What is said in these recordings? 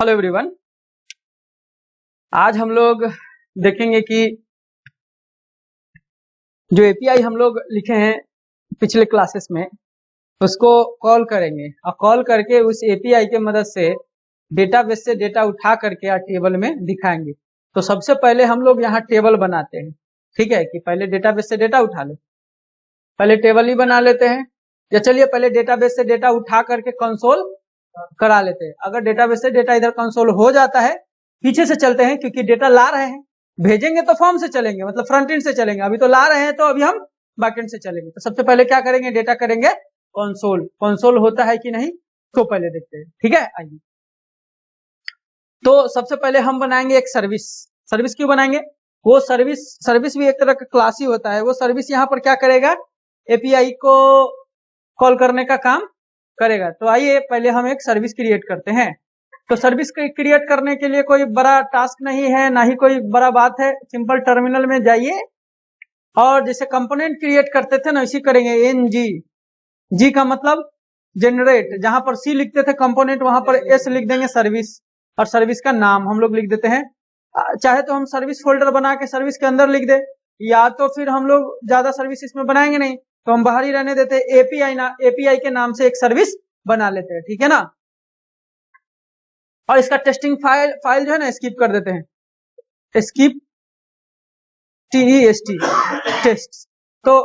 Hello everyone, आज हम लोग देखेंगे कि जो एपीआई हम लोग लिखे हैं पिछले क्लासेस में उसको कॉल करेंगे और कॉल करके उस एपीआई के मदद से डेटाबेस से डेटा उठा करके या टेबल में दिखाएंगे। तो सबसे पहले हम लोग यहाँ टेबल बनाते हैं। ठीक है कि पहले डेटाबेस से डेटा उठा ले, पहले टेबल ही बना लेते हैं। या चलिए पहले डेटाबेस से डेटा उठा करके कंसोल करा लेते हैं। अगर डेटाबेस से डेटा इधर कंसोल हो जाता है, पीछे से चलते हैं क्योंकि डेटा ला रहे हैं, भेजेंगे तो फॉर्म से चलेंगे, मतलब फ्रंट एंड से चलेंगे। अभी तो ला रहे हैं तो अभी हम बैक एंड से चलेंगे। तो सबसे पहले क्या करेंगे, डेटा करेंगे कंसोल। कंसोल होता है कि नहीं तो पहले देखते हैं। ठीक है, आइए। तो सबसे पहले हम बनाएंगे एक सर्विस। सर्विस क्यों बनाएंगे? वो सर्विस भी एक तरह का क्लास ही होता है। वो सर्विस यहाँ पर क्या करेगा, एपीआई को कॉल करने का काम करेगा। तो आइए पहले हम एक सर्विस क्रिएट करते हैं। तो सर्विस क्रिएट करने के लिए कोई बड़ा टास्क नहीं है, ना ही कोई बड़ा बात है। सिंपल टर्मिनल में जाइए और जैसे कंपोनेंट क्रिएट करते थे ना, इसी करेंगे। एनजी, जी का मतलब जनरेट, जहां पर सी लिखते थे कंपोनेंट वहां पर एस लिख देंगे सर्विस, और सर्विस का नाम हम लोग लिख देते हैं। चाहे तो हम सर्विस फोल्डर बना के सर्विस के अंदर लिख दे, या तो फिर हम लोग ज्यादा सर्विस इसमें बनाएंगे नहीं तो हम बाहर ही रहने देते हैं। एपीआई के नाम से एक सर्विस बना लेते हैं। ठीक है ना। और इसका टेस्टिंग फाइल जो है ना स्किप कर देते हैं, स्किप TEST टेस्ट। तो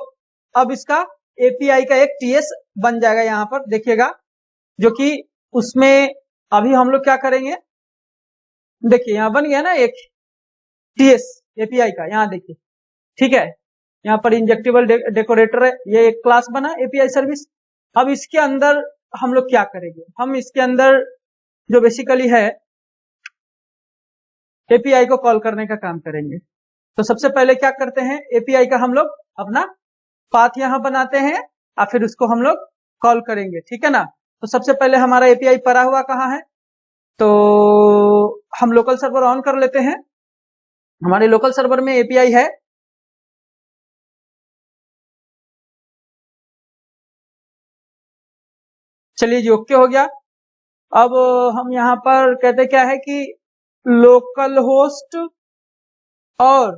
अब इसका एपीआई का एक टीएस बन जाएगा यहाँ पर, देखिएगा, जो कि उसमें अभी हम लोग क्या करेंगे, देखिए यहाँ बन गया ना एक टीएस एपीआई का, यहाँ देखिए। ठीक है, यहाँ पर इंजेक्टिबल डेकोरेटर है, ये एक क्लास बना एपीआई सर्विस। अब इसके अंदर हम लोग क्या करेंगे, हम इसके अंदर जो बेसिकली है एपीआई को कॉल करने का काम करेंगे। तो सबसे पहले क्या करते हैं, एपीआई का हम लोग अपना पाथ यहाँ बनाते हैं और फिर उसको हम लोग कॉल करेंगे। ठीक है ना। तो सबसे पहले हमारा एपीआई पड़ा हुआ कहाँ है, तो हम लोकल सर्वर ऑन कर लेते हैं। हमारे लोकल सर्वर में एपीआई है। चलिए जी, ओके हो गया। अब हम यहाँ पर कहते क्या है कि लोकल होस्ट और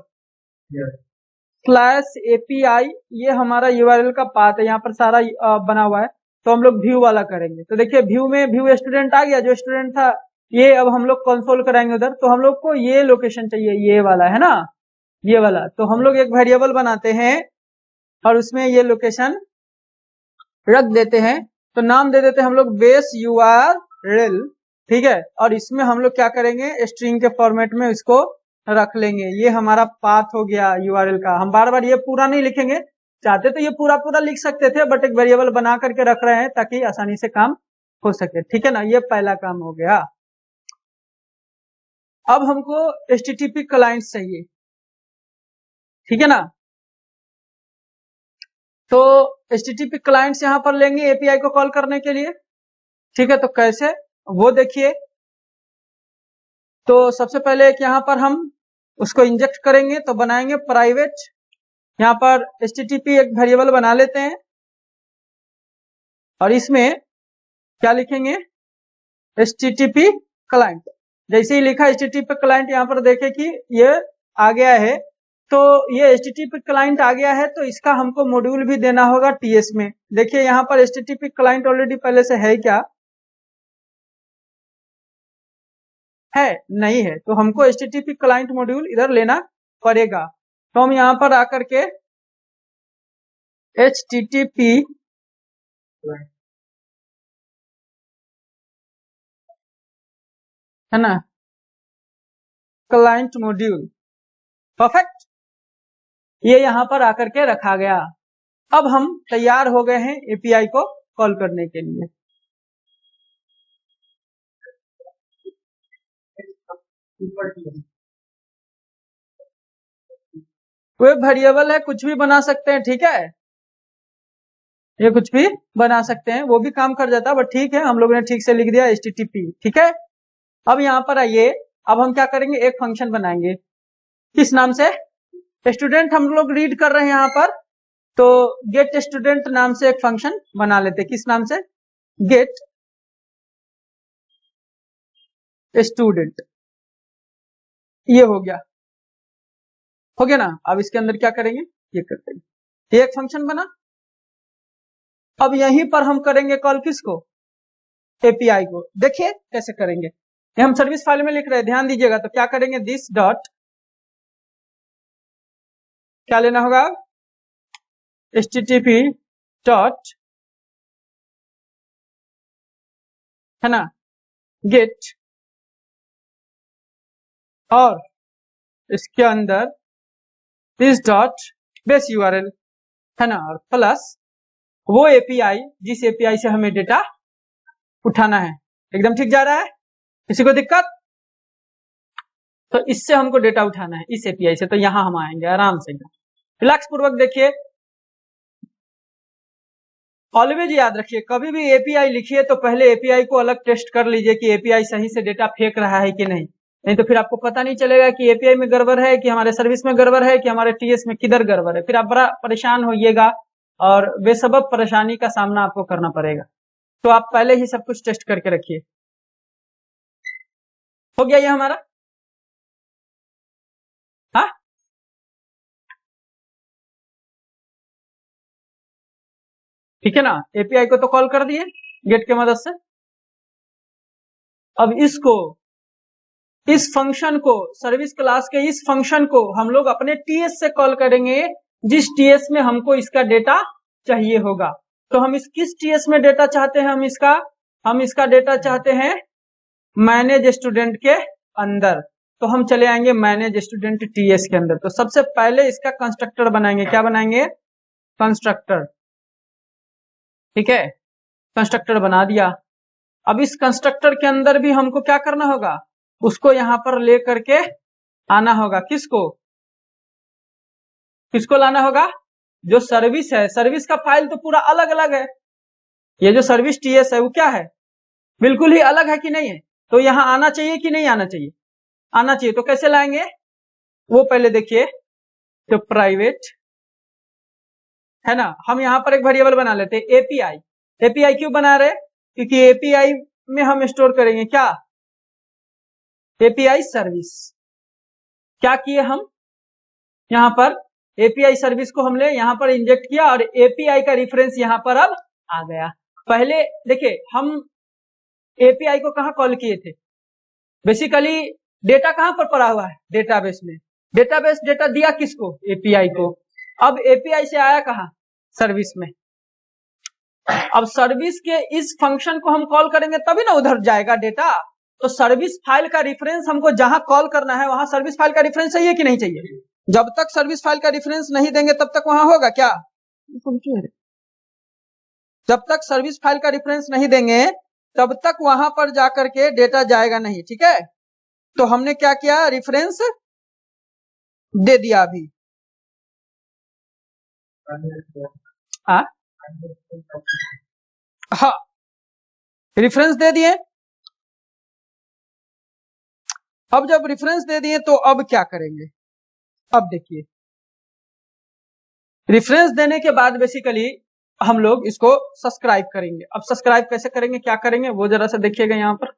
स्लैश एपीआई, ये हमारा यूआरएल का पाथ है, यहाँ पर सारा बना हुआ है। तो हम लोग व्यू वाला करेंगे। तो देखिए व्यू में व्यू स्टूडेंट आ गया, जो स्टूडेंट था ये अब हम लोग कंसोल कराएंगे उधर। तो हम लोग को ये लोकेशन चाहिए, ये वाला है ना, ये वाला। तो हम लोग एक वेरिएबल बनाते हैं और उसमें ये लोकेशन रख देते हैं। तो नाम दे देते हैं हम लोग बेस यूआरएल। ठीक है, और इसमें हम लोग क्या करेंगे, स्ट्रिंग के फॉर्मेट में इसको रख लेंगे। ये हमारा पाथ हो गया यूआरएल का। हम बार बार ये पूरा नहीं लिखेंगे, चाहते तो ये पूरा पूरा लिख सकते थे, बट एक वेरिएबल बना करके रख रहे हैं ताकि आसानी से काम हो सके। ठीक है ना, ये पहला काम हो गया। अब हमको HTTP क्लाइंट चाहिए। ठीक है ना। तो HTTP क्लाइंट्स यहां पर लेंगे एपीआई को कॉल करने के लिए। ठीक है, तो कैसे वो देखिए। तो सबसे पहले एक यहाँ पर हम उसको इंजेक्ट करेंगे, तो बनाएंगे प्राइवेट। यहाँ पर HTTP एक वेरिएबल बना लेते हैं और इसमें क्या लिखेंगे, HTTP क्लाइंट। जैसे ही लिखा HTTP क्लाइंट, यहाँ पर देखे कि ये आ गया है। तो ये HTTP क्लाइंट आ गया है, तो इसका हमको मॉड्यूल भी देना होगा टीएस में। देखिए यहाँ पर HTTP क्लाइंट ऑलरेडी पहले से है क्या, है नहीं है, तो हमको HTTP क्लाइंट मॉड्यूल इधर लेना पड़ेगा। तो हम यहाँ पर आकर के HTTP है ना क्लाइंट मॉड्यूल, परफेक्ट, ये यहाँ पर आकर के रखा गया। अब हम तैयार हो गए हैं एपीआई को कॉल करने के लिए। कोई वेरिएबल है, कुछ भी बना सकते हैं। ठीक है, ये कुछ भी बना सकते हैं, वो भी काम कर जाता है, बट ठीक है हम लोगों ने ठीक से लिख दिया HTTP। ठीक है, अब यहाँ पर आइए। अब हम क्या करेंगे, एक फंक्शन बनाएंगे। किस नाम से, स्टूडेंट हम लोग रीड कर रहे हैं यहाँ पर, तो गेट स्टूडेंट नाम से एक फंक्शन बना लेते। किस नाम से, गेट स्टूडेंट, ये हो गया ना। अब इसके अंदर क्या करेंगे, ये करते हैं, ये एक फंक्शन बना। अब यहीं पर हम करेंगे कॉल किसको, एपीआई को। देखिए कैसे करेंगे, ये हम सर्विस फाइल में लिख रहे हैं, ध्यान दीजिएगा। तो क्या करेंगे, दिस डॉट, क्या लेना होगा, http डॉट, है ना, गेट, और इसके अंदर दिस डॉट बेस यूआरएल, है ना, और प्लस वो एपीआई जिस एपीआई से हमें डेटा उठाना है। एकदम ठीक जा रहा है, किसी को दिक्कत? तो इससे हमको डेटा उठाना है, इस एपीआई से। तो यहां हम आएंगे आराम से, रिलैक्स पूर्वक। देखिए ऑलवेज याद रखिए, कभी भी एपीआई लिखिए तो पहले एपीआई को अलग टेस्ट कर लीजिए कि एपीआई सही से डेटा फेंक रहा है कि नहीं तो फिर आपको पता नहीं चलेगा कि एपीआई में गड़बड़ है, कि हमारे सर्विस में गड़बड़ है, कि हमारे टीएस में किधर गड़बड़ है। फिर आप बड़ा परेशान होइएगा और बेसबब परेशानी का सामना आपको करना पड़ेगा। तो आप पहले ही सब कुछ टेस्ट करके रखिए। हो गया ये हमारा, हाँ, ठीक है ना। एपीआई को तो कॉल कर दिए गेट के मदद से। अब इसको, इस फंक्शन को, सर्विस क्लास के इस फंक्शन को हम लोग अपने टीएस से कॉल करेंगे, जिस टीएस में हमको इसका डेटा चाहिए होगा। तो हम इस किस टीएस में डेटा चाहते हैं, हम इसका डेटा चाहते हैं मैनेज स्टूडेंट के अंदर। तो हम चले आएंगे मैनेज स्टूडेंट टीएस के अंदर। तो सबसे पहले इसका कंस्ट्रक्टर बनाएंगे। क्या बनाएंगे, कंस्ट्रक्टर, ठीक है, कंस्ट्रक्टर बना दिया। अब इस कंस्ट्रक्टर के अंदर भी हमको क्या करना होगा, उसको यहां पर ले करके आना होगा। किसको लाना होगा, जो सर्विस है, सर्विस का फाइल तो पूरा अलग अलग है। ये जो सर्विस टीएस है वो क्या है, बिल्कुल ही अलग है कि नहीं है। तो यहां आना चाहिए कि नहीं आना चाहिए, आना चाहिए। तो कैसे लाएंगे वो पहले देखिए। तो प्राइवेट, है ना, हम यहां पर एक वेरिएबल बना लेते हैं एपीआई। एपीआई क्यों बना रहे, क्योंकि एपीआई में हम स्टोर करेंगे क्या, एपीआई सर्विस। क्या किए हम, यहां पर एपीआई सर्विस को हमने यहां पर इंजेक्ट किया और एपीआई का रेफरेंस यहां पर अब आ गया। पहले देखिए हम एपीआई को कहां कॉल किए थे, बेसिकली डेटा कहां पर पड़ा हुआ है, डेटाबेस में। डेटाबेस डेटा दिया किसको, एपीआई को। अब एपीआई से आया कहां, सर्विस में। अब सर्विस के इस फंक्शन को हम कॉल करेंगे तभी ना उधर जाएगा डेटा। तो सर्विस फाइल का रेफरेंस हमको जहां कॉल करना है वहां सर्विस फाइल का रेफरेंस चाहिए कि नहीं चाहिए। जब तक सर्विस फाइल का रेफरेंस नहीं देंगे तब तक वहां होगा क्या, जब तक सर्विस फाइल का रेफरेंस नहीं देंगे तब तक वहां पर जाकर के डेटा जाएगा नहीं, ठीक है। तो हमने क्या किया, रेफरेंस दे दिया अभी। हाँ, रेफरेंस दे दिए। अब जब रेफरेंस दे दिए तो अब क्या करेंगे, अब देखिए रेफरेंस देने के बाद बेसिकली हम लोग इसको सब्सक्राइब करेंगे। अब सब्सक्राइब कैसे करेंगे, क्या करेंगे वो जरा सा देखिएगा यहां पर।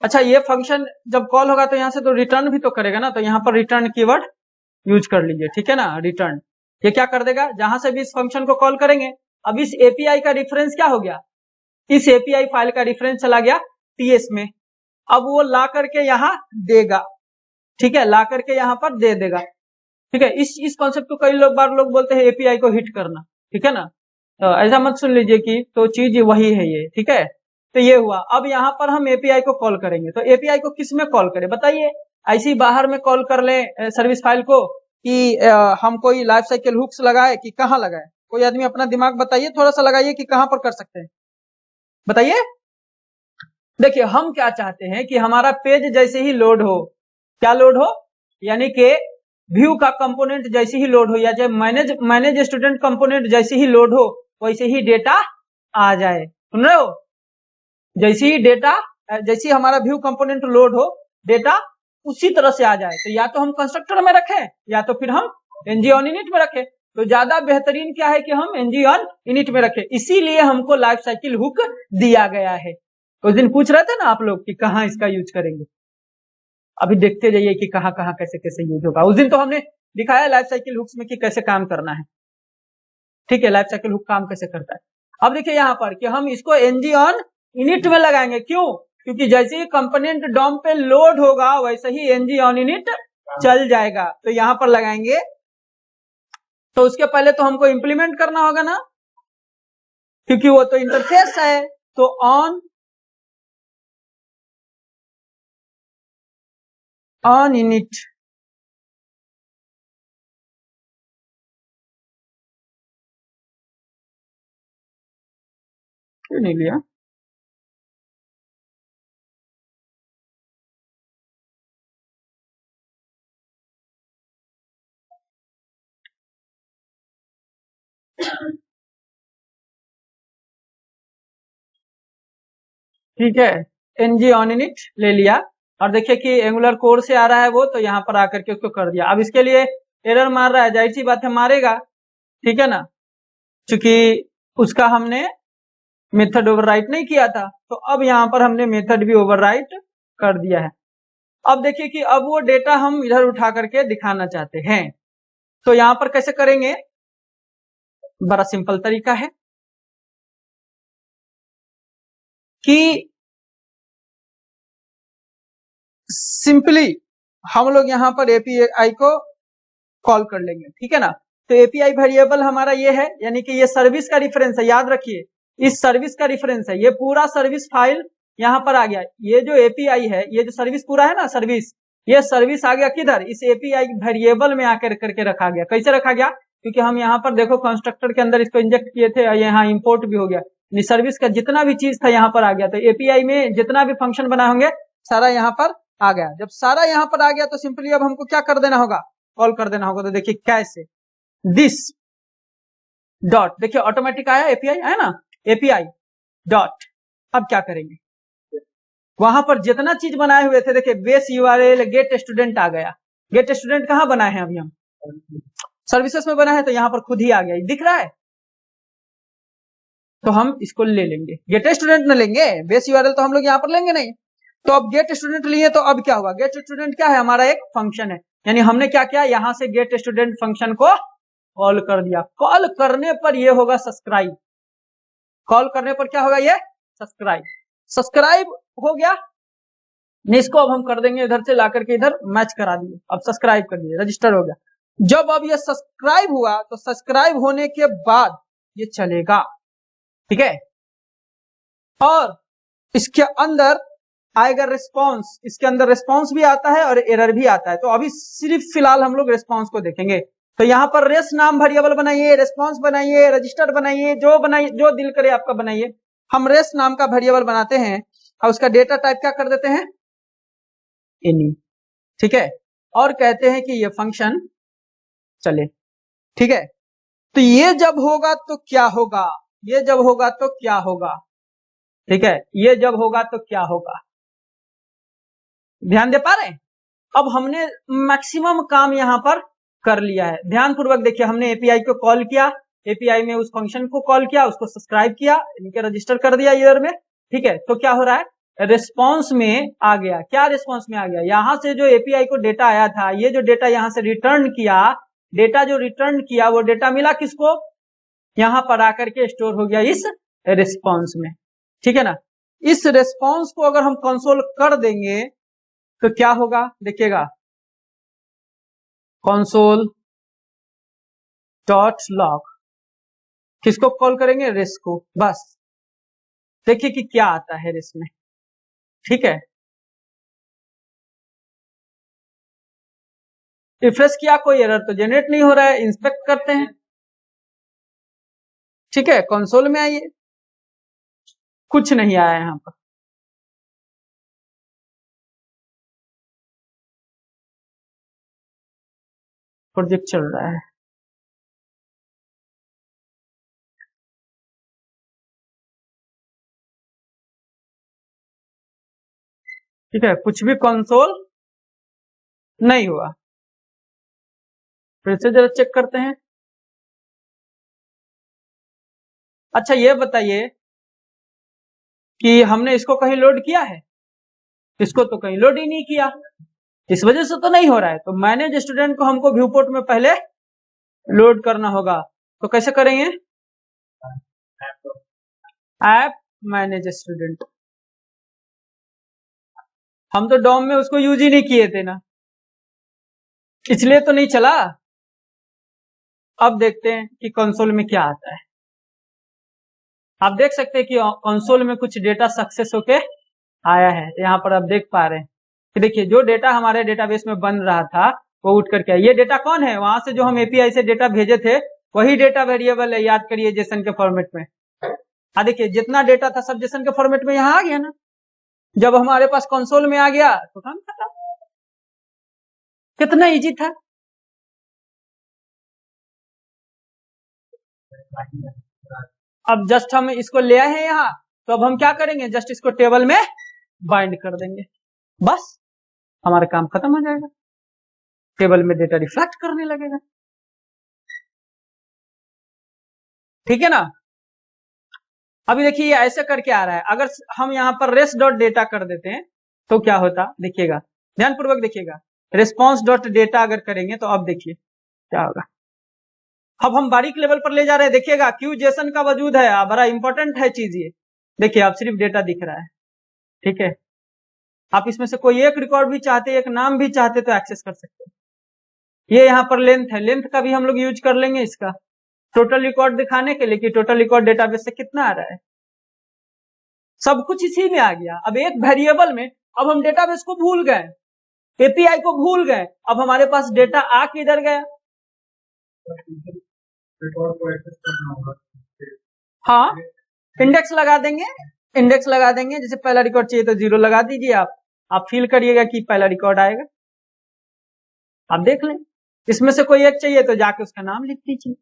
अच्छा, ये फंक्शन जब कॉल होगा तो यहां से तो रिटर्न भी तो करेगा ना, तो यहां पर रिटर्न कीवर्ड यूज कर लीजिए, ठीक है ना। रिटर्न ये क्या कर देगा, जहां से भी इस फंक्शन को कॉल करेंगे। अब इस एपीआई का रेफरेंस क्या हो गया, इस एपीआई फाइल का रेफरेंस चला गया टीएस में। अब वो ला करके यहां देगा, ठीक है, ला करके यहां पर दे देगा, ठीक है। इस कॉन्सेप्ट को कई लोग बोलते हैं एपीआई को हिट करना, ठीक है ना। तो ऐसा मत सुन लीजिए कि तो चीज वही है ये, ठीक है। तो ये हुआ। अब यहाँ पर हम एपीआई को कॉल करेंगे। तो एपीआई को किस में कॉल करें बताइए, ऐसी बाहर में कॉल कर ले सर्विस फाइल को, कि हम कोई लाइफ साइकिल हुक्स लगाए कि कहाँ लगाए। कोई आदमी अपना दिमाग बताइए, थोड़ा सा लगाइए कि कहां पर कर सकते हैं, बताइए। देखिए हम क्या चाहते हैं कि हमारा पेज जैसे ही लोड हो, क्या लोड हो, यानी कि व्यू का कंपोनेंट जैसे ही लोड हो, या चाहे मैनेज स्टूडेंट कंपोनेंट जैसे ही लोड हो, वैसे ही डेटा आ जाए। सुन रहे हो, जैसे ही डेटा, जैसे ही हमारा व्यू कंपोनेंट लोड हो, डेटा उसी तरह से आ जाए। तो या तो हम कंस्ट्रक्टर में रखें या तो फिर हम एनजी ऑन इनिट में रखें। तो ज्यादा बेहतरीन क्या है कि हम एनजी ऑन इनिट में रखें, इसीलिए हमको लाइफ साइकिल हुक दिया गया है। उस दिन पूछ रहे थे ना आप लोग कि कहाँ इसका यूज करेंगे, अभी देखते जाइए कि कहाँ कहाँ कैसे कैसे यूज होगा। उस दिन तो हमने दिखाया लाइफ साइकिल हुक्स में कि कैसे काम करना है, ठीक है, लाइफ साइकिल हुक काम कैसे करता है। अब देखिए यहाँ पर कि हम इसको एनजी ऑन इनिट में लगाएंगे, क्यों? क्योंकि जैसे ही कंपोनेंट डॉम पे लोड होगा वैसे ही एनजी ऑन इनिट चल जाएगा, तो यहाँ पर लगाएंगे। तो उसके पहले तो हमको इंप्लीमेंट करना होगा ना, क्योंकि वो तो इंटरफेस है। तो ऑन इनिट, क्यों नहीं लिया? ठीक है, एनजी ऑन इनिट ले लिया, और देखिए कि एंगुलर कोड से आ रहा है वो, तो यहाँ पर आकर के उसको कर दिया। अब इसके लिए एरर मार रहा है, जाहिर सी बात है मारेगा, ठीक है ना, क्योंकि उसका हमने मेथड ओवरराइट नहीं किया था। तो अब यहाँ पर हमने मेथड भी ओवरराइट कर दिया है। अब देखिए कि अब वो डेटा हम इधर उठा करके दिखाना चाहते हैं, तो यहाँ पर कैसे करेंगे? बड़ा सिंपल तरीका है कि सिंपली हम लोग यहाँ पर एपीआई को कॉल कर लेंगे, ठीक है ना। तो एपीआई वेरिएबल हमारा ये है, यानी कि ये सर्विस का रेफरेंस है, याद रखिए इस सर्विस का रेफरेंस है, ये पूरा सर्विस फाइल यहाँ पर आ गया। ये जो एपीआई है, ये जो सर्विस पूरा है ना सर्विस, ये सर्विस आ गया किधर? इस एपीआई वेरिएबल में आकर करके रखा गया। कैसे रखा गया? क्योंकि हम यहाँ पर देखो कंस्ट्रक्टर के अंदर इसको इंजेक्ट किए थे, यहाँ इंपोर्ट भी हो गया, सर्विस का जितना भी चीज था यहाँ पर आ गया। तो एपीआई में जितना भी फंक्शन बना होंगे सारा यहाँ पर आ गया। जब सारा यहाँ पर आ गया तो सिंपली अब हमको क्या कर देना होगा? कॉल कर देना होगा। तो देखिए कैसे, दिस डॉट, देखिए ऑटोमेटिक आया, एपीआई आया ना, एपीआई डॉट। अब क्या करेंगे? वहां पर जितना चीज बनाए हुए थे, देखिए बेस यूआरएल गेट स्टूडेंट आ गया। गेट स्टूडेंट कहाँ बनाए हैं? अभी हम सर्विसेज में बना है, तो यहाँ पर खुद ही आ गया, दिख रहा है। तो हम इसको ले लेंगे, गेट स्टूडेंट न लेंगे, बेस यूआरएल तो हम लोग यहाँ पर लेंगे नहीं। तो अब गेट स्टूडेंट लिए, तो अब क्या हुआ? गेट स्टूडेंट क्या है? हमारा एक फंक्शन है, यानी हमने क्या किया, यहां से गेट स्टूडेंट फंक्शन को कॉल कर दिया। कॉल करने पर ये होगा सब्सक्राइब, कॉल करने पर क्या होगा? ये सब्सक्राइब, सब्सक्राइब हो गया। इसको अब हम कर देंगे इधर से लाकर के इधर मैच करा दिए, अब सब्सक्राइब कर दिए, रजिस्टर हो गया। जब अब ये सब्सक्राइब हुआ, तो सब्सक्राइब होने के बाद ये चलेगा, ठीक है। और इसके अंदर आएगा रिस्पॉन्स, इसके अंदर रिस्पॉन्स भी आता है और एरर भी आता है। तो अभी सिर्फ फिलहाल हम लोग रिस्पॉन्स को देखेंगे। तो यहाँ पर रेस नाम वेरिएबल बनाइए, रिस्पॉन्स बनाइए, रजिस्टर बनाइए, जो बनाइए, जो दिल करे आपका बनाइए। हम रेस नाम का वेरिएबल बनाते हैं और उसका डेटा टाइप क्या कर देते हैं? एनी, ठीक है। और कहते हैं कि ये फंक्शन चले, ठीक है। तो ये जब होगा तो क्या होगा? ये जब होगा तो क्या होगा? ठीक है, ये जब होगा तो क्या होगा? ध्यान दे पा रहे हैं? अब हमने मैक्सिमम काम यहां पर कर लिया है। ध्यान पूर्वक देखिए, हमने एपीआई को कॉल किया, एपीआई में उस फंक्शन को कॉल किया, उसको सब्सक्राइब किया, इनके रजिस्टर कर दिया ईयर में, ठीक है। तो क्या हो रहा है? रिस्पॉन्स में आ गया। क्या रिस्पॉन्स में आ गया? यहां से जो एपीआई को डेटा आया था, ये जो डेटा यहां से रिटर्न किया, डेटा जो रिटर्न किया वो डेटा मिला किसको? यहां पर आकर के स्टोर हो गया इस रिस्पॉन्स में, ठीक है ना। इस रिस्पॉन्स को अगर हम कंसोल कर देंगे तो क्या होगा? देखिएगा, कंसोल डॉट लॉग, किसको कॉल करेंगे? रेस को, बस। देखिए कि क्या आता है रेस में, ठीक है। रिफ्रेश किया, कोई एरर तो जनरेट नहीं हो रहा है। इंस्पेक्ट करते हैं, ठीक है, कंसोल में आइए, कुछ नहीं आया यहां पर। प्रोजेक्ट चल रहा है, ठीक है, कुछ भी कंसोल नहीं हुआ। फिर से जरा चेक करते हैं, अच्छा ये बताइए कि हमने इसको कहीं लोड किया है? इसको तो कहीं लोड ही नहीं किया, इस वजह से तो नहीं हो रहा है। तो मैनेज स्टूडेंट को हमको व्यू पोर्ट में पहले लोड करना होगा। तो कैसे करेंगे? App manage student. हम तो डॉम में उसको यूज ही नहीं किए थे ना, इसलिए तो नहीं चला। अब देखते हैं कि कंसोल में क्या आता है। आप देख सकते हैं कि कंसोल में कुछ डेटा सक्सेस होके आया है। यहाँ पर आप देख पा रहे हैं कि देखिए जो डेटा हमारे डेटाबेस में बन रहा था वो उठ करके आया। ये डेटा कौन है? वहां से जो हम एपीआई से डेटा भेजे थे वही डेटा वेरिएबल है, याद करिए, जेसन के फॉर्मेट में। देखिए जितना डेटा था सब जेसन के फॉर्मेट में यहाँ आ गया ना। जब हमारे पास कंसोल में आ गया तो काम खत्म। कितना इजी था। अब जस्ट हम इसको ले आए हैं यहाँ, तो अब हम क्या करेंगे? जस्ट इसको टेबल में बाइंड कर देंगे, बस हमारा काम खत्म हो जाएगा। टेबल में डेटा रिफ्लेक्ट करने लगेगा। ठीक है ना? अभी देखिए ऐसे करके आ रहा है। अगर हम यहाँ पर रेस डॉट डेटा कर देते हैं तो क्या होता, देखिएगा, ध्यानपूर्वक देखिएगा। रिस्पॉन्स डॉट डेटा अगर करेंगे तो अब देखिए क्या होगा। अब हम बारीक लेवल पर ले जा रहे हैं। देखिएगा क्यू जेसन का वजूद है, बड़ा इंपॉर्टेंट है चीज ये। देखिए अब सिर्फ डेटा दिख रहा है। ठीक है, आप इसमें से कोई एक रिकॉर्ड भी चाहते, एक नाम भी चाहते तो एक्सेस कर सकते हैं। ये यहाँ पर लेंथ है, लेंथ का भी हम लोग यूज कर लेंगे इसका टोटल रिकॉर्ड दिखाने के लिए कि टोटल रिकॉर्ड डेटाबेस से कितना आ रहा है। सब कुछ इसी में आ गया। अब एक वेरिएबल में अब हम डेटाबेस को भूल गए, एपीआई को भूल गए। अब हमारे पास डेटा आ किधर गया? हाँ, इंडेक्स लगा देंगे। इंडेक्स लगा देंगे, जैसे पहला रिकॉर्ड चाहिए तो 0 लगा दीजिए। आप फील करिएगा कि पहला रिकॉर्ड आएगा। आप देख लें, इसमें से कोई एक चाहिए तो जाके उसका नाम लिख दीजिए।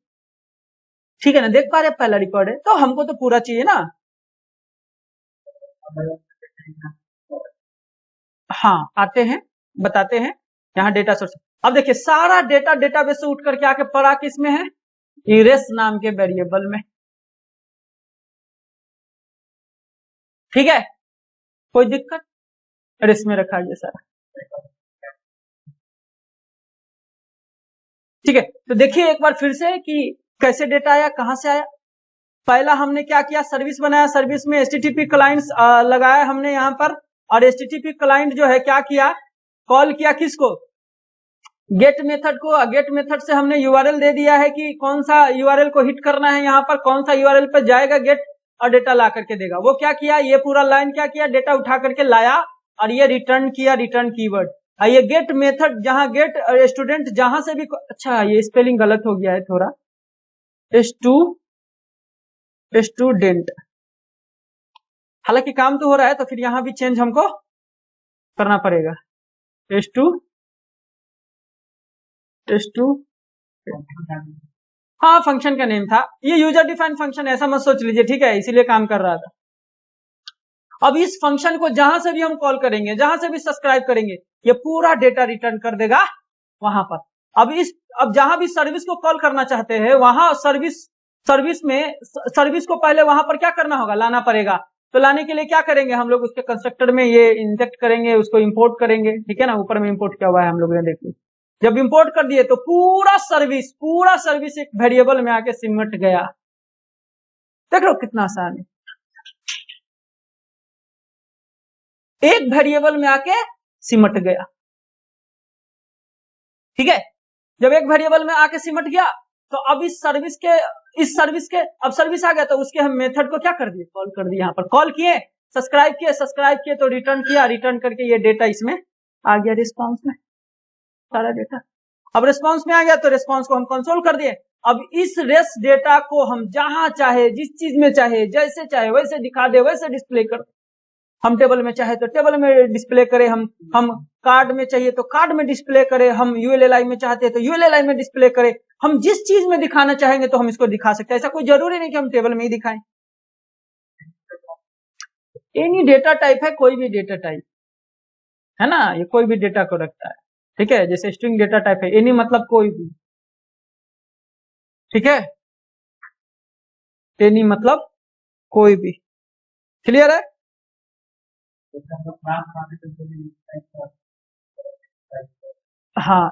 ठीक है ना? देख पा रहे पहला रिकॉर्ड है, तो हमको तो पूरा चाहिए ना। हाँ आते हैं, बताते हैं। यहाँ डेटा सोर्स, अब देखिए सारा डेटा डेटाबेस से उठ करके आके पड़ा किसमें है? इरेस नाम के वेरिएबल में। ठीक है, कोई दिक्कत? इरेस में रखा गया सारा। ठीक है, तो देखिए एक बार फिर से कि कैसे डेटा आया, कहां से आया। पहला हमने क्या किया? सर्विस बनाया। सर्विस में एचटीटीपी क्लाइंट्स लगाया हमने यहाँ पर, और एचटीटीपी क्लाइंट जो है क्या किया? कॉल किया किसको? गेट मेथड को। गेट मेथड से हमने यूआरएल दे दिया है कि कौन सा यूआरएल को हिट करना है, यहाँ पर कौन सा यूआरएल पर जाएगा गेट और डेटा ला करके देगा। वो क्या किया? ये पूरा लाइन क्या किया? डेटा उठा करके लाया और ये रिटर्न किया, रिटर्न कीवर्ड। ये गेट मेथड, जहां गेट स्टूडेंट जहां से भी, अच्छा ये स्पेलिंग गलत हो गया है थोड़ा, स्टूडेंट। हालांकि काम तो हो रहा है, तो फिर यहां भी चेंज हमको करना पड़ेगा। हाँ फंक्शन का नेम था ये, यूजर डिफाइंड फंक्शन, ऐसा मत सोच लीजिए। ठीक है, इसीलिए काम कर रहा था। अब इस फंक्शन को जहां से भी हम कॉल करेंगे, जहां से भी सब्सक्राइब करेंगे, ये पूरा डेटा रिटर्न कर देगा वहां पर। अब जहां भी सर्विस को कॉल करना चाहते हैं, वहां सर्विस को पहले वहां पर क्या करना होगा? लाना पड़ेगा। तो लाने के लिए क्या करेंगे हम लोग? उसके कंस्ट्रक्टर में ये इंजेक्ट करेंगे, उसको इंपोर्ट करेंगे। ठीक है ना? ऊपर में इंपोर्ट क्या हुआ है हम लोग ने देखिए। जब इंपोर्ट कर दिए तो पूरा सर्विस एक वेरिएबल में आके सिमट गया। देख लो कितना आसान है, एक वेरिएबल में आके सिमट गया। ठीक है, जब एक वेरिएबल में आके सिमट गया तो अब इस सर्विस के अब सर्विस आ गया, तो उसके हम मेथड को क्या कर दिए? कॉल कर दिए। यहाँ पर कॉल किए, सब्सक्राइब किए तो रिटर्न किया, रिटर्न करके ये डेटा इसमें आ गया रिस्पॉन्स में, सारा डेटा। अब रिस्पॉन्स में आ गया तो रिस्पॉन्स को हम कंसोल कर दिए। अब इस रेस डेटा को हम जहां चाहे, जिस चीज में चाहे, जैसे चाहे वैसे दिखा दे, वैसे डिस्प्ले कर। हम टेबल में चाहे तो टेबल में डिस्प्ले करें, हम कार्ड में चाहिए तो कार्ड में डिस्प्ले करें, हम यूएलएलआई में चाहते हैं तो यूएलएलआई में डिस्प्ले करें। हम जिस चीज में दिखाना चाहेंगे तो हम इसको दिखा सकते हैं। ऐसा कोई जरूरी नहीं कि हम टेबल में ही दिखाएं। एनी डेटा टाइप है, कोई भी डेटा टाइप है ना, ये कोई भी डेटा को रखता है। ठीक है, जैसे स्ट्रिंग डेटा टाइप है, एनी मतलब कोई भी। ठीक है, एनी मतलब कोई भी। क्लियर है? हाँ,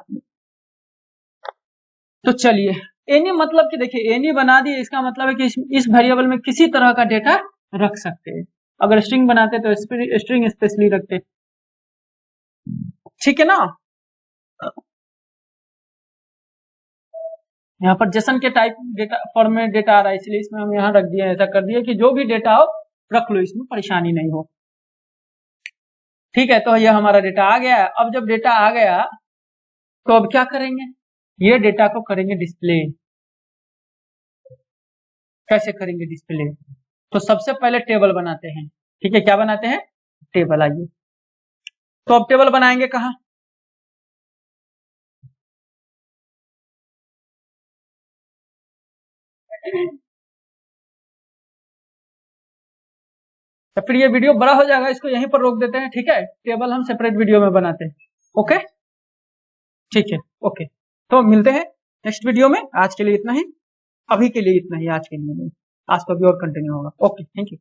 तो चलिए, एनी मतलब कि देखिए एनी बना दिए, इसका मतलब है कि इस वेरिएबल में किसी तरह का डेटा रख सकते हैं। अगर स्ट्रिंग बनाते तो स्ट्रिंग स्पेशली रखते। ठीक है ना? यहाँ पर जेसन के टाइप डेटा फॉर्म में डेटा आ रहा है, इसलिए इसमें हम यहाँ रख दिए, ऐसा कर दिए कि जो भी डेटा हो रख लो, इसमें परेशानी नहीं हो। ठीक है, तो ये हमारा डेटा आ गया है। अब जब डेटा आ गया तो अब क्या करेंगे, ये डेटा को करेंगे डिस्प्ले। कैसे करेंगे डिस्प्ले? तो सबसे पहले टेबल बनाते हैं। ठीक है, क्या बनाते हैं? टेबल। आइए, तो अब टेबल बनाएंगे कहाँ? तो फिर ये वीडियो बड़ा हो जाएगा, इसको यहीं पर रोक देते हैं। ठीक है, टेबल हम सेपरेट वीडियो में बनाते हैं। ओके, ठीक है, ओके। तो मिलते हैं नेक्स्ट वीडियो में। आज के लिए इतना ही, अभी के लिए इतना ही, आज के लिए नहीं, आज तो अभी और कंटिन्यू होगा। Okay, thank you.